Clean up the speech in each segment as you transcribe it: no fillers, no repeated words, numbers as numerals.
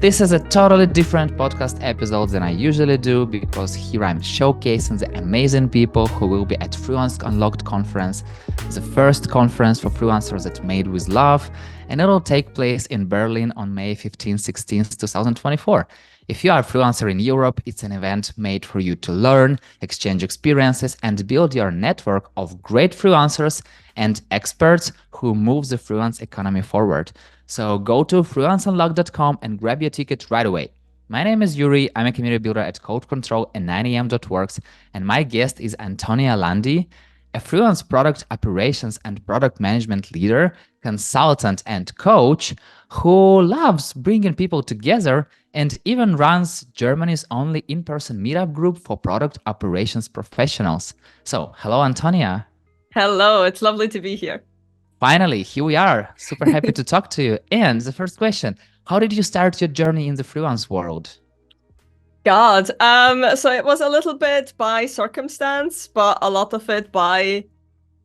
This is a totally different podcast episode than I usually do because here I'm showcasing the amazing people who will be at Freelance Unlocked Conference, the first conference for freelancers that's made with love, and it'll take place in Berlin on May 15th, 16th, 2024. If you are a freelancer in Europe, it's an event made for you to learn, exchange experiences, and build your network of great freelancers and experts who move the freelance economy forward. So go to freelanceunlocked.com and grab your ticket right away. My name is Yuri. I'm a community builder at Code Control and 9am.works, and my guest is Antonia Landi, a freelance product operations and product management leader, consultant, and coach who loves bringing people together and even runs Germany's only in-person meetup group for product operations professionals. So, hello, Antonia. Hello, it's lovely to be here. Finally, here we are. Super happy to talk to you. And the first question, how did you start your journey in the freelance world? So it was a little bit by circumstance, but a lot of it by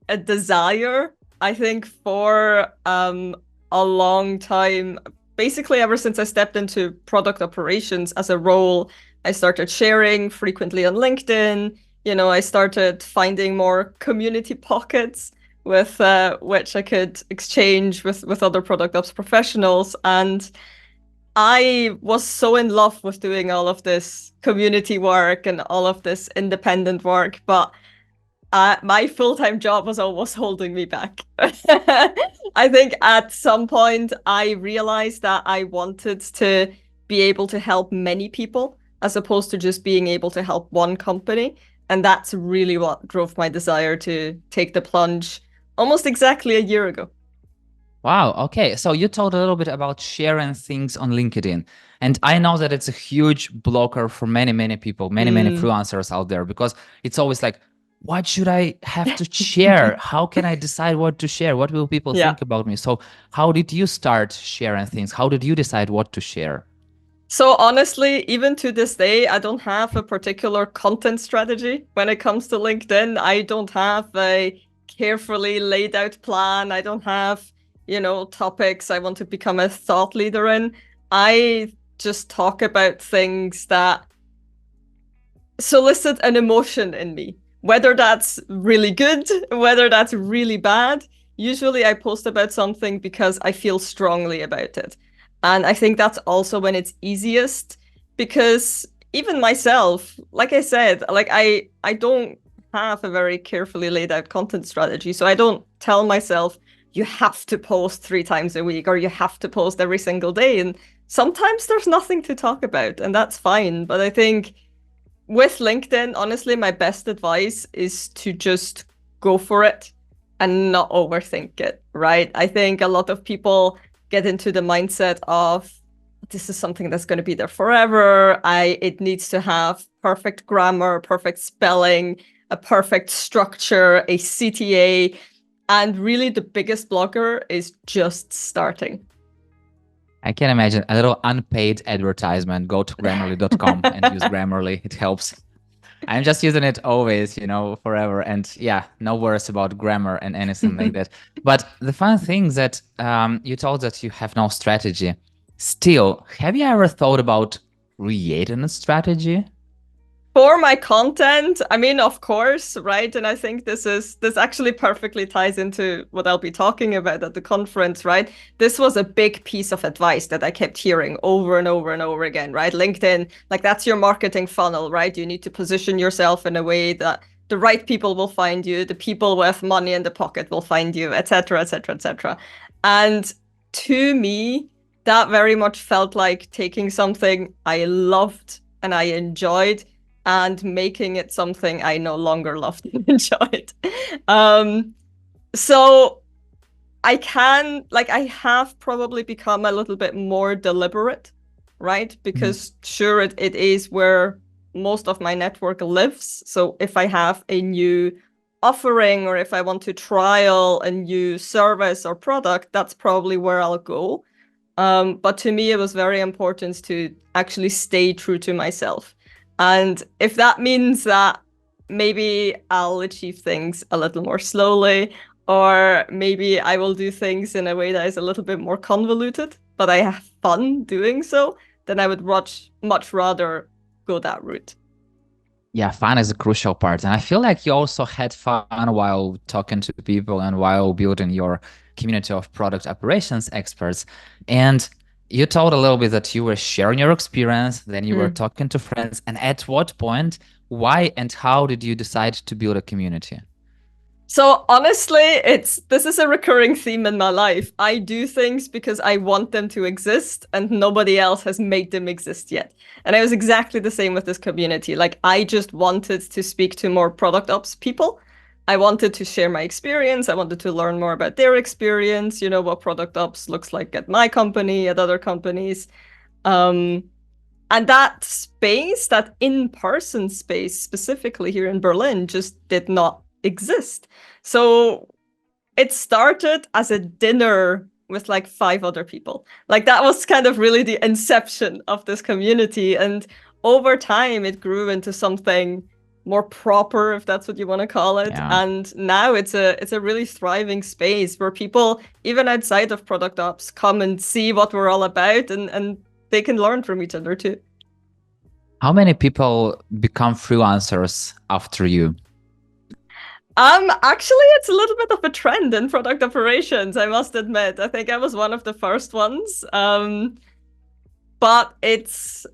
a desire, I think, for a long time. Basically, ever since I stepped into product operations as a role, I started sharing frequently on LinkedIn. I started finding more community pockets with which I could exchange with other product ops professionals. And I was so in love with doing all of this community work and all of this independent work, but my full-time job was almost holding me back. I think at some point I realized that I wanted to be able to help many people as opposed to just being able to help one company. And that's really what drove my desire to take the plunge almost exactly a year ago. Wow. Okay. So you told a little bit about sharing things on LinkedIn. And I know that it's a huge blocker for many, many people, many freelancers out there, because it's always like, what should I have to share? How can I decide what to share? What will people think about me? So how did you start sharing things? How did you decide what to share? So honestly, even to this day, I don't have a particular content strategy when it comes to LinkedIn. I don't have a carefully laid out plan. I don't have, topics I want to become a thought leader in. I just talk about things that solicit an emotion in me, whether that's really good, whether that's really bad. Usually I post about something because I feel strongly about it. And I think that's also when it's easiest, because even myself, like I said, I don't have a very carefully laid out content strategy. So I don't tell myself, you have to post 3 times a week or you have to post every single day. And sometimes there's nothing to talk about, and that's fine. But I think with LinkedIn, honestly, my best advice is to just go for it and not overthink it, right? I think a lot of people get into the mindset of, this is something that's going to be there forever. It needs to have perfect grammar, perfect spelling, a perfect structure, a CTA. And really the biggest blocker is just starting. I can imagine a little unpaid advertisement. Go to grammarly.com and use Grammarly. It helps. I'm just using it always, forever. And yeah, no worries about grammar and anything like that. But the fun thing is that you told that you have no strategy. Still, have you ever thought about creating a strategy? For my content, I mean, of course, right? And I think this actually perfectly ties into what I'll be talking about at the conference, right? This was a big piece of advice that I kept hearing over and over and over again, right? LinkedIn, like that's your marketing funnel, right? You need to position yourself in a way that the right people will find you, the people with money in the pocket will find you, etc., etc., etc. And to me, that very much felt like taking something I loved and I enjoyed and making it something I no longer loved and enjoyed. So I have probably become a little bit more deliberate, right? Because sure, it is where most of my network lives. So if I have a new offering or if I want to trial a new service or product, that's probably where I'll go. But to me, it was very important to actually stay true to myself. And if that means that maybe I'll achieve things a little more slowly, or maybe I will do things in a way that is a little bit more convoluted, but I have fun doing so, then I would much rather go that route. Yeah, fun is a crucial part. And I feel like you also had fun while talking to people and while building your community of product operations experts. And you told a little bit that you were sharing your experience, then you were Mm. talking to friends. And at what point, why and how did you decide to build a community? So honestly, this is a recurring theme in my life. I do things because I want them to exist and nobody else has made them exist yet. And I was exactly the same with this community. Like I just wanted to speak to more product ops people. I wanted to share my experience. I wanted to learn more about their experience, what product ops looks like at my company, at other companies. Um, and that space, that in-person space, specifically here in Berlin, just did not exist. So it started as a dinner with like 5 other people. Like that was kind of really the inception of this community. And over time, it grew into something more proper, if that's what you want to call it. Yeah. And now it's a really thriving space where people, even outside of product ops, come and see what we're all about and they can learn from each other too. How many people become freelancers after you? Actually, it's a little bit of a trend in product operations, I must admit. I think I was one of the first ones. But it's,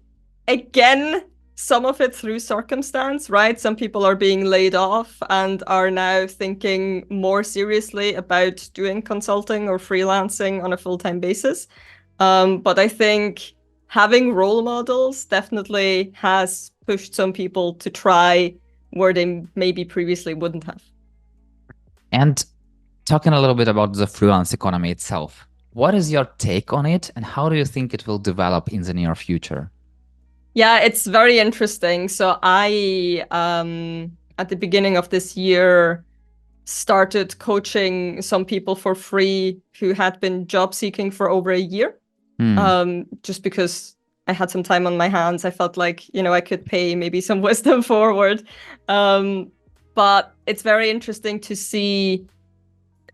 again, some of it through circumstance, right? Some people are being laid off and are now thinking more seriously about doing consulting or freelancing on a full-time basis. But I think having role models definitely has pushed some people to try where they maybe previously wouldn't have. And talking a little bit about the freelance economy itself, what is your take on it and how do you think it will develop in the near future? Yeah, it's very interesting. So I, at the beginning of this year, started coaching some people for free who had been job seeking for over a year. Hmm. Just because I had some time on my hands, I felt like, I could pay maybe some wisdom forward. But it's very interesting to see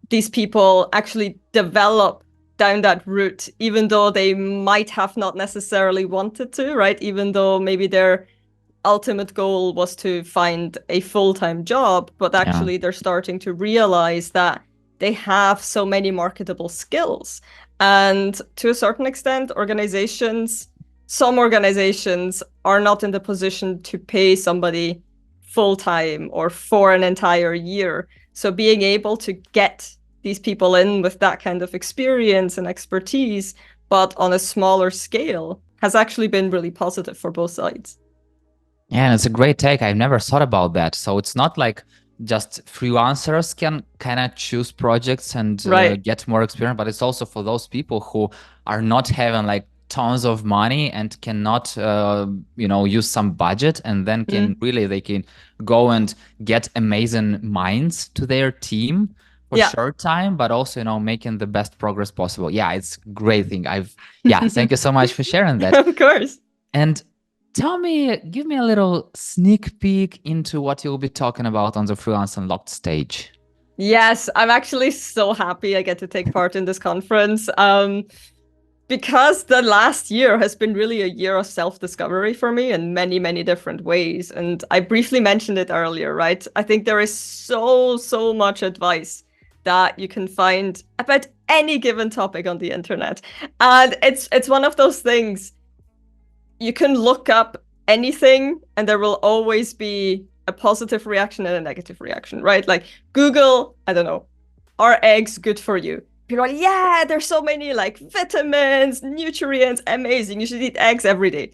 these people actually develop down that route, even though they might have not necessarily wanted to, right? Even though maybe their ultimate goal was to find a full-time job, but Yeah. actually they're starting to realize that they have so many marketable skills. And to a certain extent, some organizations are not in the position to pay somebody full-time or for an entire year. So being able to get these people in with that kind of experience and expertise, but on a smaller scale, has actually been really positive for both sides. Yeah, and it's a great take. I've never thought about that. So it's not like just freelancers can kind of choose projects and Right. get more experience, but it's also for those people who are not having like tons of money and cannot, use some budget and then Mm. they can go and get amazing minds to their team for Yeah. short time, but also, making the best progress possible. Yeah, it's a great thing. Yeah, thank you so much for sharing that. Of course. And give me a little sneak peek into what you'll be talking about on the Freelance Unlocked stage. Yes, I'm actually so happy I get to take part in this conference. Because the last year has been really a year of self-discovery for me in many, many different ways. And I briefly mentioned it earlier, right? I think there is so much advice that you can find about any given topic on the internet. And it's one of those things you can look up anything and there will always be a positive reaction and a negative reaction, right? Like Google, I don't know, are eggs good for you? People are like, yeah, there's so many like vitamins, nutrients, amazing. You should eat eggs every day.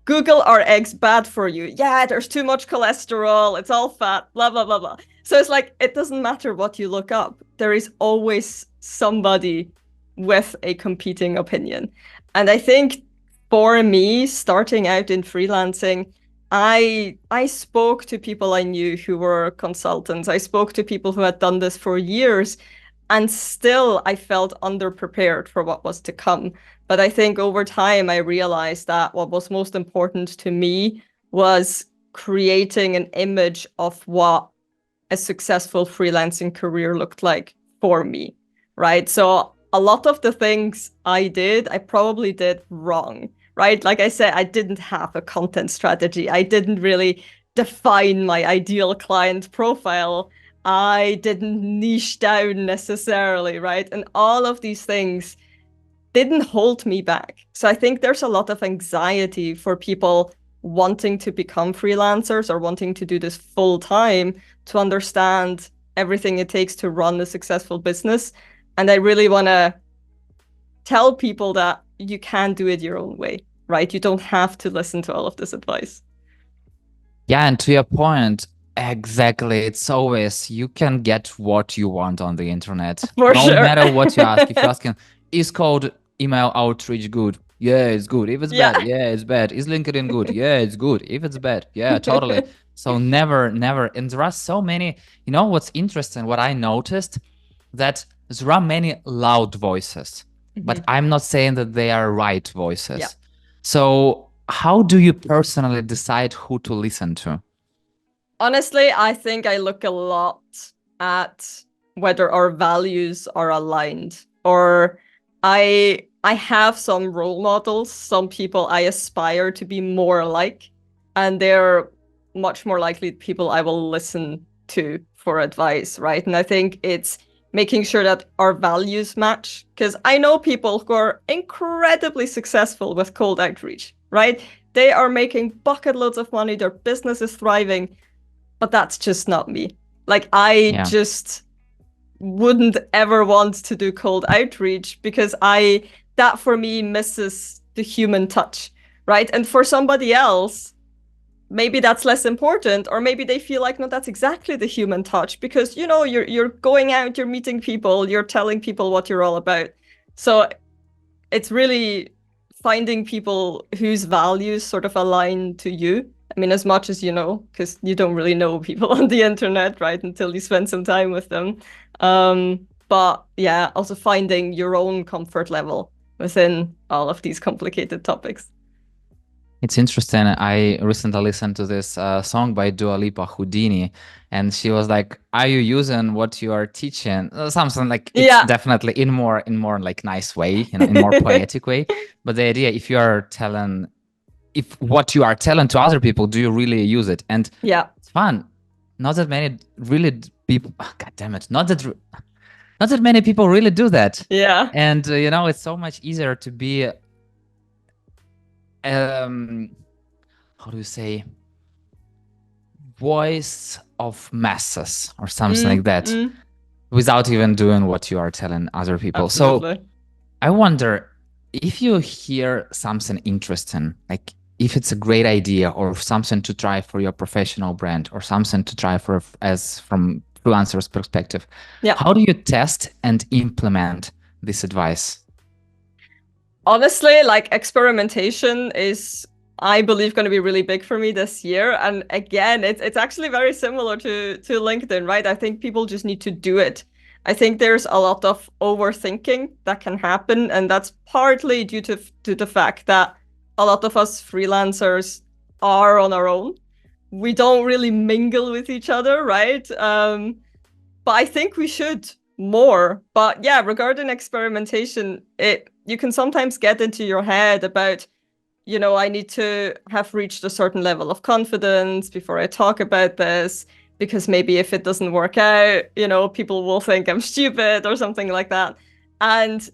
Google, are eggs bad for you? Yeah, there's too much cholesterol, it's all fat, blah, blah, blah, blah. So it's like, it doesn't matter what you look up. There is always somebody with a competing opinion. And I think for me, starting out in freelancing, I spoke to people I knew who were consultants. I spoke to people who had done this for years, and still I felt underprepared for what was to come. But I think over time I realized that what was most important to me was creating an image of what a successful freelancing career looked like for me, right? So a lot of the things I did, I probably did wrong, right? Like I said, I didn't have a content strategy. I didn't really define my ideal client profile. I didn't niche down necessarily, right? And all of these things didn't hold me back. So I think there's a lot of anxiety for people wanting to become freelancers or wanting to do this full time to understand everything it takes to run a successful business. And I really want to tell people that you can do it your own way, right? You don't have to listen to all of this advice. Yeah, and to your point, exactly. It's always you can get what you want on the internet, For no sure. matter what you ask. If you're asking, is cold email outreach good? Yeah, it's good. If it's Yeah. bad, yeah, it's bad. Is LinkedIn good? Yeah, it's good. If it's bad, yeah, totally. So never, never. And there are so many, what's interesting, what I noticed, that there are many loud voices, but I'm not saying that they are right voices. Yeah. So how do you personally decide who to listen to? Honestly, I think I look a lot at whether our values are aligned, or I have some role models, some people I aspire to be more like, and they're much more likely people I will listen to for advice, right? And I think it's making sure that our values match, because I know people who are incredibly successful with cold outreach, right? They are making bucket loads of money, their business is thriving, but that's just not me. Like, I just wouldn't ever want to do cold outreach because that for me misses the human touch, right? And for somebody else, maybe that's less important, or maybe they feel like, no, that's exactly the human touch because, you're going out, you're meeting people, you're telling people what you're all about. So it's really finding people whose values sort of align to you. I mean, as much as you know, because you don't really know people on the internet, right, until you spend some time with them. But yeah, also finding your own comfort level within all of these complicated topics. It's interesting. I recently listened to this song by Dua Lipa, Houdini, and she was like, "Are you using what you are teaching?" Something like it's definitely in more like nice way, in more poetic way. But the idea, if what you are telling to other people, do you really use it? And it's fun. Not that many really people. Oh, God damn it! Not that many people really do that. Yeah. And it's so much easier to be how do you say, voice of masses or something like that, without even doing what you are telling other people. Absolutely. So I wonder if you hear something interesting, like if it's a great idea or something to try for your professional brand or something to try from freelancer's perspective, how do you test and implement this advice? Honestly, like, experimentation is, I believe, going to be really big for me this year. And again, it's actually very similar to LinkedIn, right? I think people just need to do it. I think there's a lot of overthinking that can happen, and that's partly due to the fact that a lot of us freelancers are on our own. We don't really mingle with each other, right? But I think we should more. But yeah, regarding experimentation, you can sometimes get into your head about, I need to have reached a certain level of confidence before I talk about this, because maybe if it doesn't work out, people will think I'm stupid or something like that. And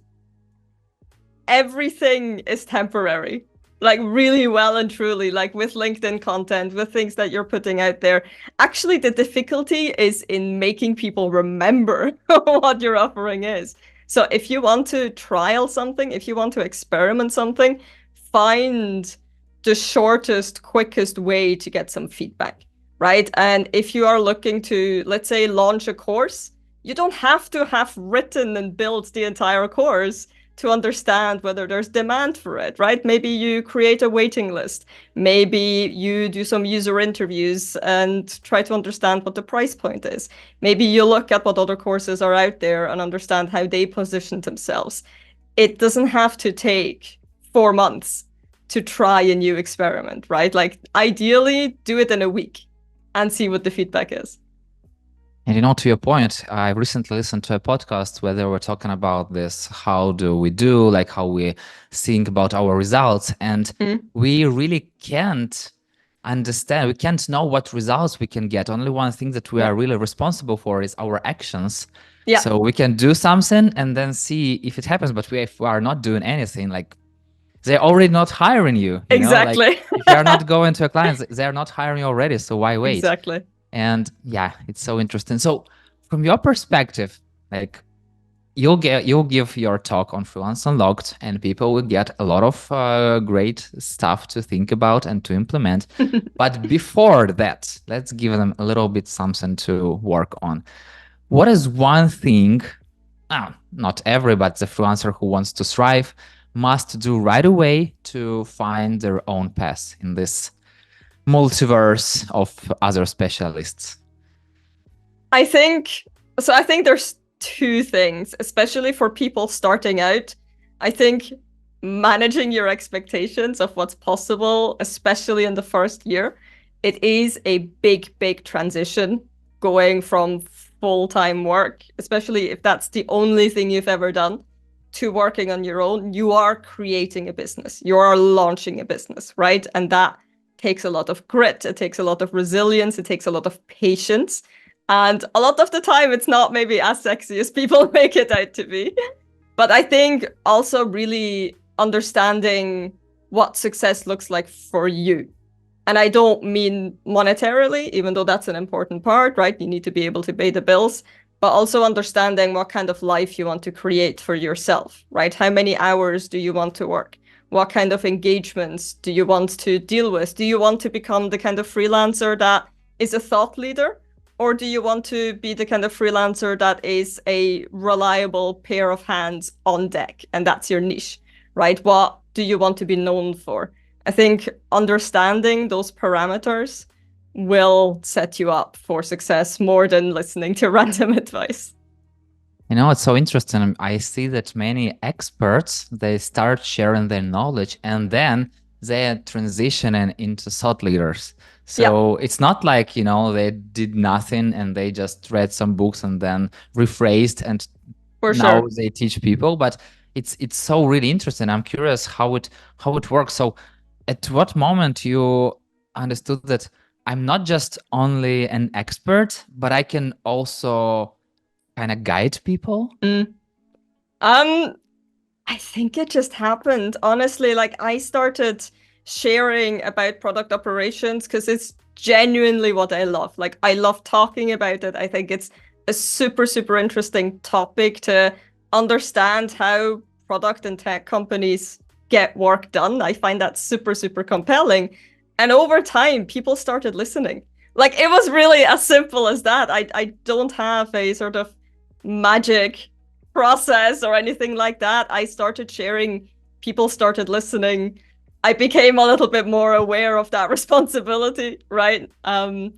everything is temporary, like really well and truly, like with LinkedIn content, with things that you're putting out there. Actually, the difficulty is in making people remember what your offering is. So if you want to trial something, if you want to experiment something, find the shortest, quickest way to get some feedback, right? And if you are looking to, let's say, launch a course, you don't have to have written and built the entire course to understand whether there's demand for it, right? Maybe you create a waiting list. Maybe you do some user interviews and try to understand what the price point is. Maybe you look at what other courses are out there and understand how they position themselves. It doesn't have to take 4 months to try a new experiment, right? Like, ideally, do it in a week and see what the feedback is. And to your point, I recently listened to a podcast where they were talking about this. How do we do, like how we think about our results? And Mm. we really can't understand, we can't know what results we can get. Only one thing that we Yeah. are really responsible for is our actions. Yeah. So we can do something and then see if it happens. But if we are not doing anything, like they're already not hiring you, like Exactly. if you are not going to a client, they're not hiring you already. So why wait? Exactly. And yeah, it's so interesting. So from your perspective, like you'll give your talk on Freelance Unlocked, and people will get a lot of great stuff to think about and to implement. But before that, let's give them a little bit something to work on. What is one thing, not every, but the freelancer who wants to thrive must do right away to find their own path in this multiverse of other specialists? I think there's two things, especially for people starting out. I think managing your expectations of what's possible, especially in the first year, it is a big, big transition going from full-time work, especially if that's the only thing you've ever done, to working on your own. You are creating a business, you are launching a business, right? And that takes a lot of grit, it takes a lot of resilience, it takes a lot of patience. And a lot of the time, it's not maybe as sexy as people make it out to be. But I think also really understanding what success looks like for you. And I don't mean monetarily, even though that's an important part, right? You need to be able to pay the bills, but also understanding what kind of life you want to create for yourself, right? How many hours do you want to work? What kind of engagements do you want to deal with? Do you want to become the kind of freelancer that is a thought leader? Or do you want to be the kind of freelancer that is a reliable pair of hands on deck and that's your niche, right? What do you want to be known for? I think understanding those parameters will set you up for success more than listening to random advice. It's so interesting. I see that many experts, they start sharing their knowledge and then they transition into thought leaders. Yeah, So it's not like, they did nothing and they just read some books and then rephrased and for now sure. they teach people, but it's so really interesting. I'm curious how it works. So at what moment you understood that I'm not just only an expert, but I can also kind of guide people? Mm. Um, I think it just happened. Honestly, like I started sharing about product operations because it's genuinely what I love. Like I love talking about it. I think it's a super, super interesting topic to understand how product and tech companies get work done. I find that super, super compelling. And over time, people started listening. Like it was really as simple as that. I don't have a sort of magic process or anything like that. I started sharing, people started listening. I became a little bit more aware of that responsibility, right? But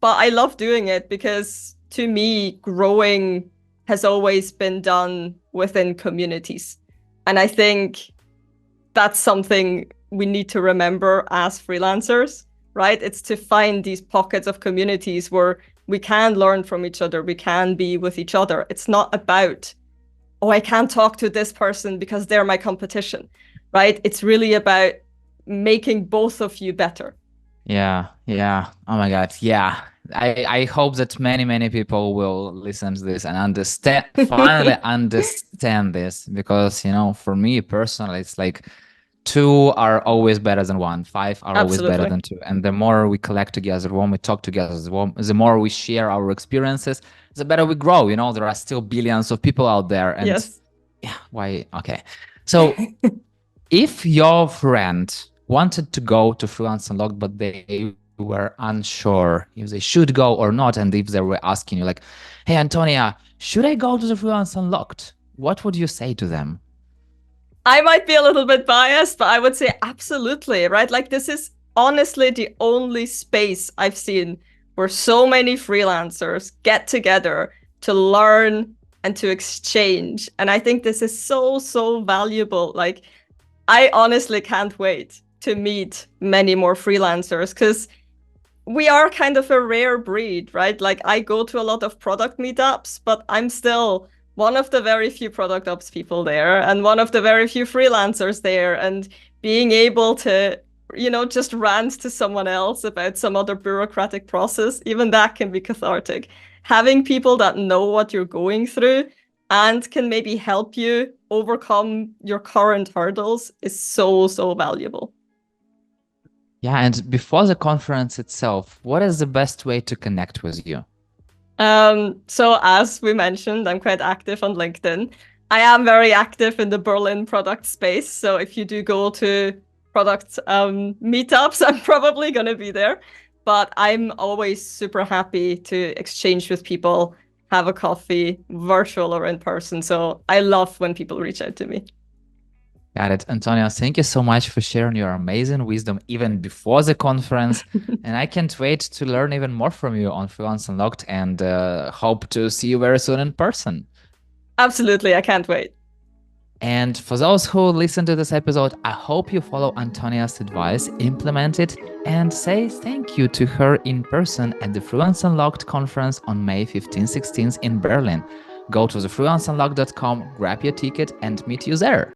I love doing it because to me, growing has always been done within communities. And I think that's something we need to remember as freelancers, right? It's to find these pockets of communities where we can learn from each other, we can be with each other. It's not about, oh, I can't talk to this person because they're my competition, right? It's really about making both of you better. Yeah, yeah. Oh my God. Yeah. I hope that many people will listen to this and finally understand this, because, for me personally, it's like two are always better than one, five are always better Absolutely. than two. And the more we collect together, the more we talk together, the more we share our experiences, the better we grow. There are still billions of people out there. And Yes. yeah, why? Okay. So if your friend wanted to go to Freelance Unlocked, but they were unsure if they should go or not, and if they were asking you like, hey, Antonia, should I go to the Freelance Unlocked? What would you say to them? I might be a little bit biased, but I would say absolutely, right? Like this is honestly the only space I've seen where so many freelancers get together to learn and to exchange. And I think this is so, so valuable. Like I honestly can't wait to meet many more freelancers because we are kind of a rare breed, right? Like I go to a lot of product meetups, but I'm still one of the very few product ops people there and one of the very few freelancers there. And being able to, just rant to someone else about some other bureaucratic process, even that can be cathartic. Having people that know what you're going through and can maybe help you overcome your current hurdles is so, so valuable. Yeah, and before the conference itself, what is the best way to connect with you? So as we mentioned, I'm quite active on LinkedIn. I am very active in the Berlin product space. So if you do go to product meetups, I'm probably going to be there. But I'm always super happy to exchange with people, have a coffee, virtual or in person. So I love when people reach out to me. Got it. Antonia, thank you so much for sharing your amazing wisdom even before the conference. And I can't wait to learn even more from you on Freelance Unlocked and hope to see you very soon in person. Absolutely. I can't wait. And for those who listen to this episode, I hope you follow Antonia's advice, implement it, and say thank you to her in person at the Freelance Unlocked conference on May 15-16 in Berlin. Go to thefreelanceunlocked.com, grab your ticket, and meet you there.